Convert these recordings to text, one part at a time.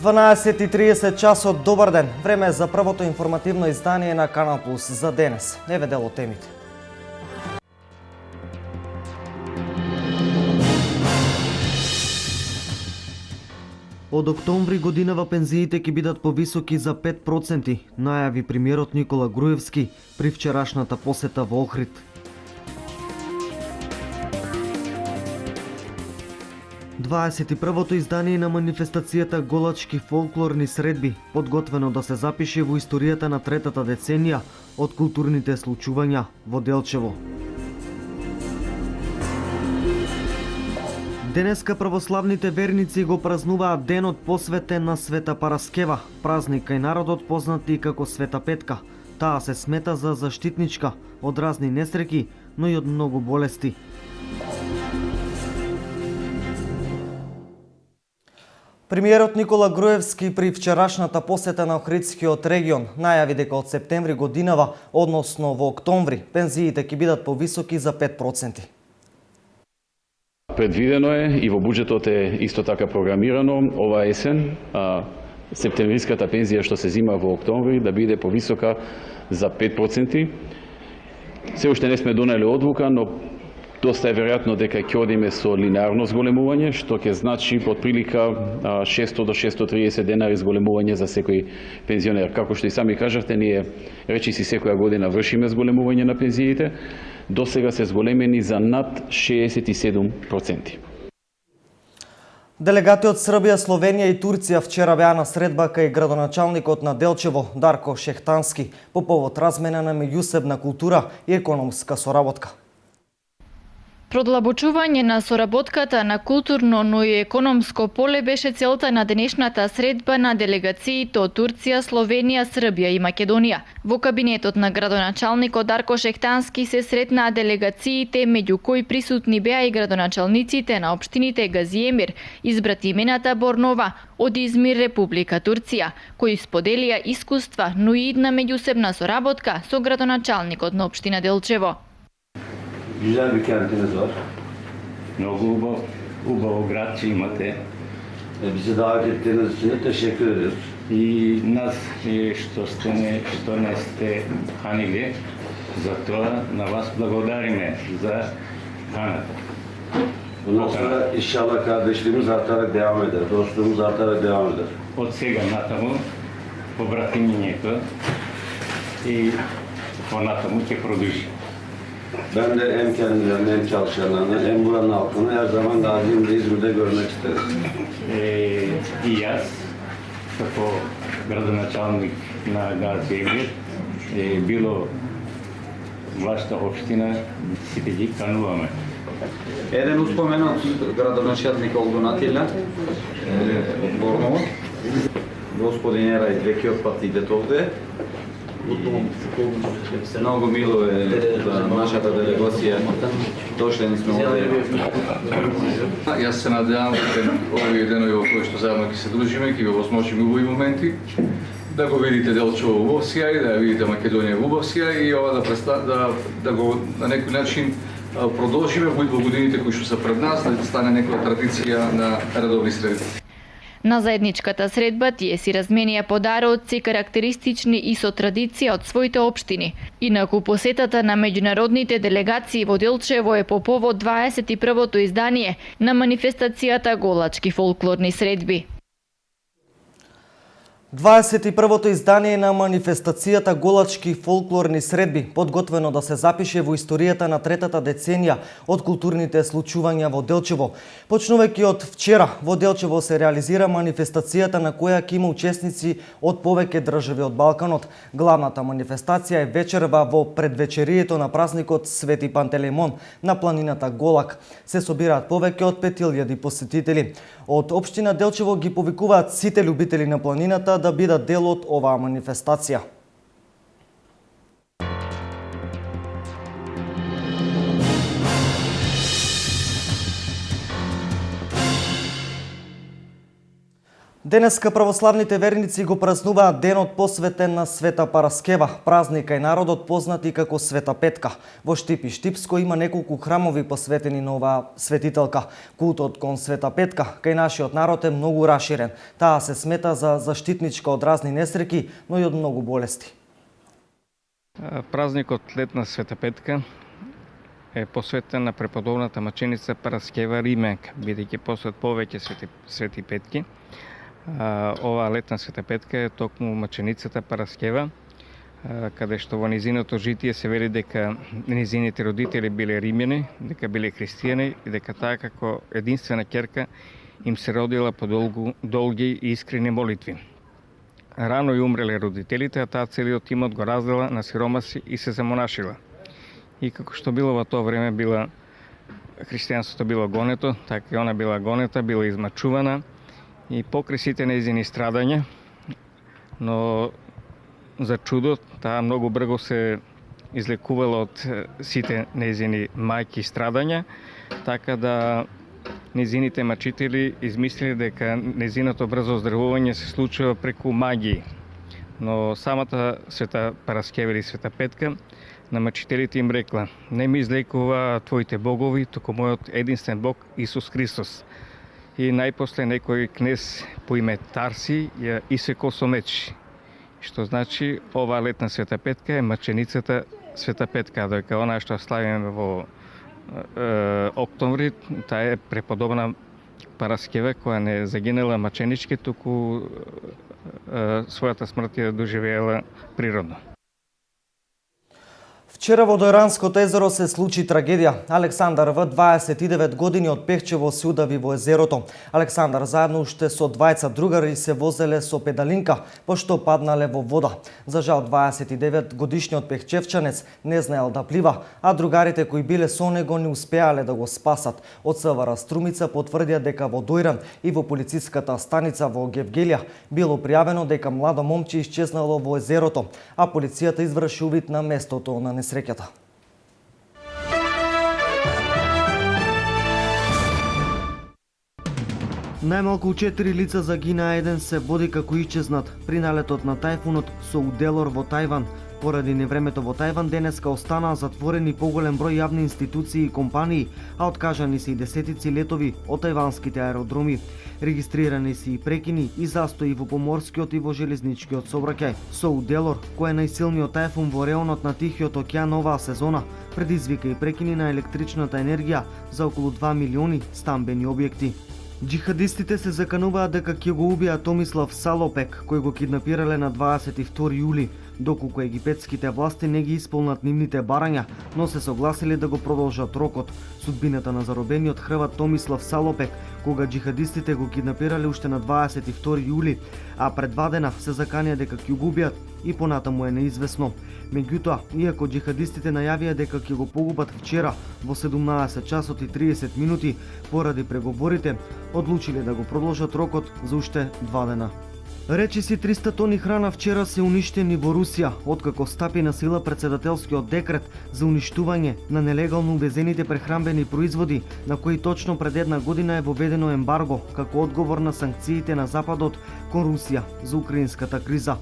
12:30 часот, добар ден. Време е за првото информативно издание на Канал Плюс за денес. Еве дел од темите. Од октомври годинава пензиите ќе бидат повисоки за 5%, најави премиерот Никола Груевски при вчерашната посета во Охрид. Дваесетипрвото издание на манифестацијата Голачки фолклорни средби, подготвено да се запише во историјата на третата деценија од културните случувања во Делчево. Денеска православните верници го празнуваат денот посветен на Света Параскева, празник кај народот познат и како Света Петка. Таа се смета за заштитничка од разни несреќи, но и од многу болести. Премиерот Никола Груевски при вчерашната посета на Охридскиот регион најави дека од септември годинава, односно во октомври, пензиите ќе бидат повисоки за 5%. Предвидено е и во буџетот е исто така програмирано ова есен септемвриската пензија што се зима во октомври да биде повисока за 5%. Се уште не сме донели одлука, но доста е веројатно дека ќе одиме со линеарно зголемување, што ќе значи под прилика 600 до 630 денари зголемување за секој пензионер. Како што и сами кажавте, ние речиси секоја година вршиме зголемување на пензиите. До сега се зголемени за над 67%. Делегати од Србија, Словенија и Турција вчера беа на средба кај градоначалникот на Делчево Дарко Шехтански по повод размена на меѓусебна култура и економска соработка. Продлабочување на соработката на културно, но и економско поле беше целта на денешната средба на делегациите од Турција, Словенија, Србија и Македонија. Во кабинетот на градоначалникот Дарко Шехтански се сретнаа делегациите, меѓу кои присутни беа и градоначалниците на општините Газиемир, Избратимената, Борнова, од Измир, Република Турција, кои споделија искуства, но и една меѓусебна соработка со градоначалникот на општина Делчево. Güzel bir kentiniz var. Много хубаво градче имате. Bizi davet ettiğiniz için de teşekkür ederiz. И нас што не сте канили, затоа на вас благодариме за каната. Bundan sonra inşallah kardeşliğimiz artarak devam eder. Dostluğumuz artarak devam eder. Од сега натаму побратимињето и понатаму ќе продолжи. Ben de hem kendilerini hem çalışanlarını hem buranın halkını her zaman Gazi'mde, İzmir'de görmek isteriz. И јас, како градоначалник на Газиемир, било вашата општина, сите ги кануваме. Еден успоменат градоначалник Олдун Атила од Борново. Господин Ерай 2 пати идете овде. Много мило е да нашата делегација дошле ни сме овде. Јас се надевам дека овие денови во кои што заедно ќе се дружиме, ќе ви овозможиме убави моменти, да го видите Делчево во убав сјај, да ја видите Македонија во убав сјај и ова да го на некој начин продолжиме во годините кои што се пред нас, да стане некоја традиција на редовни среди. На заедничката средба тие си разменија подароци карактеристични и со традиција од своите општини. Инаку посетата на меѓународните делегации во Делчево е по повод 21-то издание на манифестацијата Голачки фолклорни средби. 21-то издание на манифестацијата Голачки фолклорни средби, подготвено да се запише во историјата на третата деценија од културните случувања во Делчево. Почнувајќи од вчера, во Делчево се реализира манифестацијата на која ќе има учесници од повеќе држави од Балканот. Главната манифестација е вечерва во предвечерието на празникот Свети Пантелеймон на планината Голак. Се собираат повеќе од 5000 посетители. Од општина Делчево ги повикуваат сите љубители на планината да бидат дел од оваа манифестација. Денеска православните верници го празнуваат денот посветен на Света Параскева, празник кај народот познат и како Света Петка. Во Штип и Штипско има неколку храмови посветени на оваа светителка. Култот кон Света Петка кај нашиот народ е многу раширен. Таа се смета за заштитничка од разни несреќи, но и од многу болести. Празникот Лет на Света Петка е посветен на преподобната маченица Параскева Рименка, бидејќи посвет повеќе свети петки. Оваа летна Света Петка е токму маченицата Параскева, каде што во низиното житие се вели дека низините родители биле римјани, дека биле христијани и дека таа како единствена ќерка им се родила по долги и искрени молитви. Рано и умреле родителите, а таа целиот имот го раздела на сиромаси и се замонашила. И како што било во тоа време христијанството било гонето, така и она била гонета, била измачувана и покрај сите нејзини страдања, но за чудо таа многу брзо се излекувала од сите нејзини мајки страдања, така да нејзините мачители измислили дека нејзиното брзо оздравување се случува преку магии. Но самата Света Параскева или Света Петка на мачителите им рекла: не ми излекува твоите богови, туку мојот единствен Бог Исус Христос. И најпосле некој кнез по име Тарси ја исекол со меч. Што значи оваа летна Света Петка е маченицата Света Петка, додека она што славиме во октомври, таа е преподобна Параскева која не загинала маченички, туку својата смрт ја доживеела природно. Вчера во Дојранското езеро се случи трагедија. Александар В, 29 години, од Пехчево се удави во езерото. Александар заедно уште со двајца другари се возеле со педалинка, пошто паднале во вода. За жал 29 годишниот пехчевчанец не знаел да плива, а другарите кои биле со него не успеале да го спасат. Од СВР Струмица потврдија дека во Дојран и во полициската станица во Гевгелија било пријавено дека младо момче исчезнало во езерото, а полицијата изврши увид на местото на несреќата. Најмалку 4 лица загинаа, еден се води како исчезнат при налетот на тајфунот Соуделор во Тајван. Поради невремето во Тајван денеска останаа затворени поголем број јавни институции и компании, а откажани се и десетици летови од тајванските аеродроми. Регистрирани се и прекини и застои во поморскиот и во железничкиот сообраќај. Соуделор, кој е најсилниот тајфун во реонот на Тихиот океан оваа сезона, предизвика и прекини на електричната енергија за околу 2 милиони стамбени објекти. Джихадистите се закануваат дека ќе го убијат Томислав Салопек, кој го киднапирале на 22 јули, доколку египетските власти не ги исполнат нивните барања, но се согласили да го продолжат рокот. Судбината на заробениот Хрват Томислав Салопек, кога джихадистите го киднапирале уште на 22 јули, а пред 2 дена се заканија дека ќе го убијат и понатаму е неизвестно. Меѓутоа, иако джихадистите најавија дека ќе го погубат вчера во 17 часот и 30 минути, поради преговорите, одлучиле да го продолжат рокот за уште 2 дена. Речиси 300 тони храна вчера се уништени во Русија, откако стапи на сила председателскиот декрет за уништување на нелегално увезените прехранбени производи, на кои точно пред 1 година е воведено ембарго како одговор на санкциите на Западот кон Русија за украинската криза.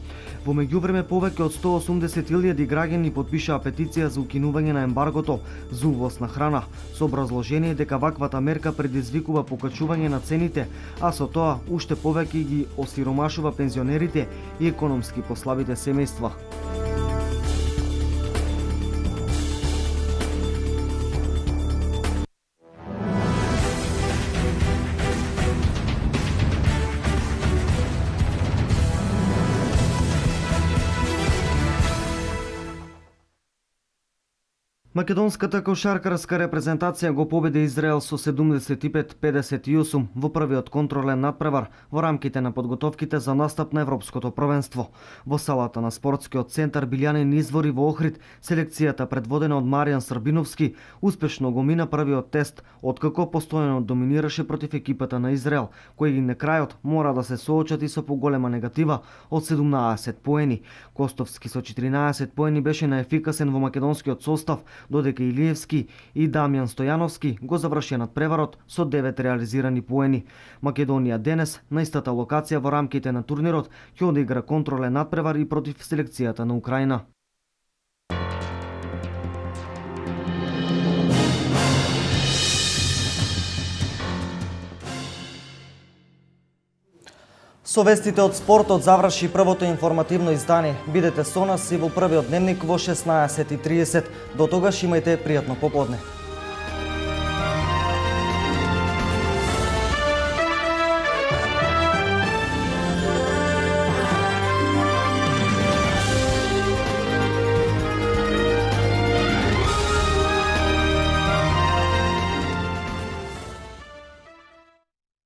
Во меѓувреме повеќе од 180.000 граѓани потпишаа петиција за укинување на ембаргото за увоз на храна, со образложение дека ваквата мерка предизвикува покачување на цените, а со тоа уште повеќе ги осиромашува пензионерите и економски послабите семејства. Македонската кошаркарска репрезентација го победи Израел со 75-58 во првиот контролен надпревар во рамките на подготовките за настап на Европското првенство. Во салата на спортскиот центар Билјанин извори во Охрид, селекцијата предводена од Маријан Србиновски успешно го мина првиот тест, откако постојано доминираше против екипата на Израел, кои на крајот мора да се соочат и со поголема негатива од 17 поени. Костовски со 14 поени беше наефикасен во македонскиот состав, додека Илиевски и Дамјан Стојановски го завршија надпреварот со 9 реализирани поени. Македонија денес на истата локација во рамките на турнирот ќе одигра контролен надпревар и против селекцијата на Украина. Со вестите од спортот заврши првото информативно издание. Бидете со нас и во првиот дневник во 16:30. До тогаш имајте пријатно поподне.